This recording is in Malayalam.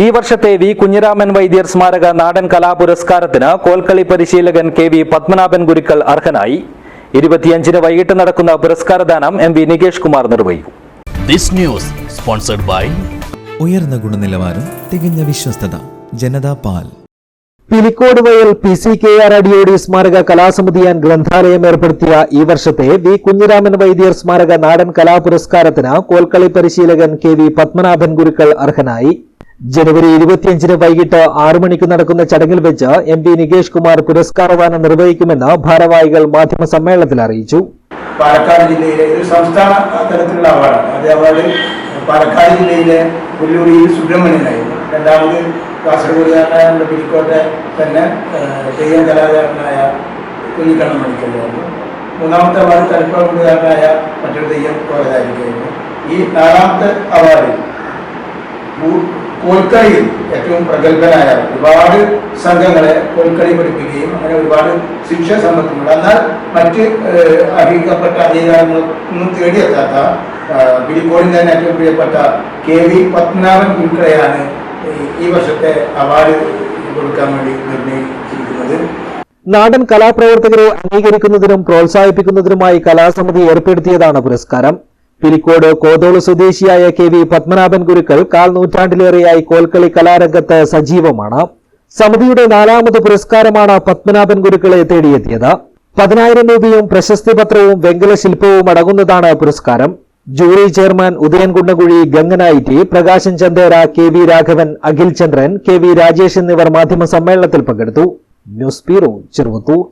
ഈ വർഷത്തെ വി കുഞ്ഞിരാമൻ വൈദ്യർ സ്മാരക നാടൻ കലാപുരസ്കാരത്തിന് കോൽക്കളി പരിശീലകൻ കെ.വി. പത്മനാഭൻ ഗുരുക്കൾ അർഹനായി. 25-ന് വൈകിട്ട് നടക്കുന്ന പുരസ്കാരദാനം എം.വി. നികേഷ് കുമാർ നിർവഹിക്കും. ഉയർന്ന ഗുണനിലവാരം, തികഞ്ഞ വിശ്വസ്തത. ജനതാ പാൽ. പിലിക്കോട് വയൽ PCKR സ്മാരക കലാസമിതി ആൻഡ് ഗ്രന്ഥാലയം ഏർപ്പെടുത്തിയ ഈ വർഷത്തെ വി കുഞ്ഞിരാമൻ വൈദ്യർ സ്മാരക നാടൻ കലാപുരസ്കാരത്തിന് കോൽക്കളി പരിശീലകൻ കെ.വി. പത്മനാഭൻ ഗുരുക്കൾ അർഹനായി. ജനുവരി 25-ന് വൈകിട്ട് 6 മണിക്ക് നടക്കുന്ന ചടങ്ങിൽ വെച്ച് എം.പി. നികേഷ് കുമാർ പുരസ്കാരദാനം നിർവഹിക്കുമെന്ന് ഭാരവാഹികൾ മാധ്യമ സമ്മേളനത്തിൽ അറിയിച്ചു. പാലക്കാട് ജില്ലയിലെ ഒരു സംസ്ഥാന തലത്തിലുള്ള അവാർഡാണ്. അതേ അവാർഡ് പാലക്കാട് ജില്ലയിലെ പുല്ലൂരിയിൽ സുബ്രഹ്മണ്യനായിരുന്നു. രണ്ടാമത് കാസർഗോഡുകാരനായ പിലിക്കോട്ടെ തന്നെ തെയ്യം കലാകാരനായ കുഞ്ഞിക്കണ്ണൻ മണിക്കല്ലായിരുന്നു. മൂന്നാമത്തെ അവാർഡ് തലപ്പാടുകാരനായ മറ്റൊരു തെയ്യം കോലതായിരിക്കായിരുന്നു. ഈ 4ാമത്തെ അവാർഡ് കോൽക്കളിയിൽ ഏറ്റവും പ്രഗത്ഭനായ ഒരുപാട് സംഘങ്ങളെ കോൽക്കളി പഠിപ്പിക്കുകയും അങ്ങനെ ഒരുപാട് ശിക്ഷ സമ്പത്തുണ്ട്. എന്നാൽ മറ്റ് അർഹിക്കപ്പെട്ട അംഗീകാരങ്ങളൊന്നും തേടിയെത്താത്ത പിലിക്കോടിന് തന്നെ ഏറ്റവും പ്രിയപ്പെട്ട കെ.വി. പത്മനാഭൻ ഗുരുക്കളെയാണ് ഈ വർഷത്തെ അവാർഡ് കൊടുക്കാൻ വേണ്ടി നിർണയിച്ചിരിക്കുന്നത്. നാടൻ കലാപ്രവർത്തകരെ അംഗീകരിക്കുന്നതിനും പ്രോത്സാഹിപ്പിക്കുന്നതിനുമായി കലാസമിതി ഏർപ്പെടുത്തിയതാണ് പുരസ്കാരം. പിലിക്കോട് കോതോള് സ്വദേശിയായ കെ.വി. പത്മനാഭൻ ഗുരുക്കൾ 1/4 നൂറ്റാണ്ടിലേറെയായി കോൽക്കളി കലാരംഗത്ത് സജീവമാണ്. സമിതിയുടെ 4ാമത് പുരസ്കാരമാണ് പത്മനാഭൻ ഗുരുക്കളെ തേടിയെത്തിയത്. 10,000 രൂപയും പ്രശസ്തി പത്രവും വെങ്കല ശില്പവും അടങ്ങുന്നതാണ് പുരസ്കാരം. ജൂറി ചെയർമാൻ ഉദയൻ കുന്നകുഴി, ഗംഗനായിറ്റി, പ്രകാശൻ ചന്ദേര, കെ.വി. രാഘവൻ, അഖിൽ ചന്ദ്രൻ, കെ.വി. രാജേഷ് എന്നിവർ മാധ്യമ സമ്മേളനത്തിൽ പങ്കെടുത്തു. News bureau, Cheruvathur.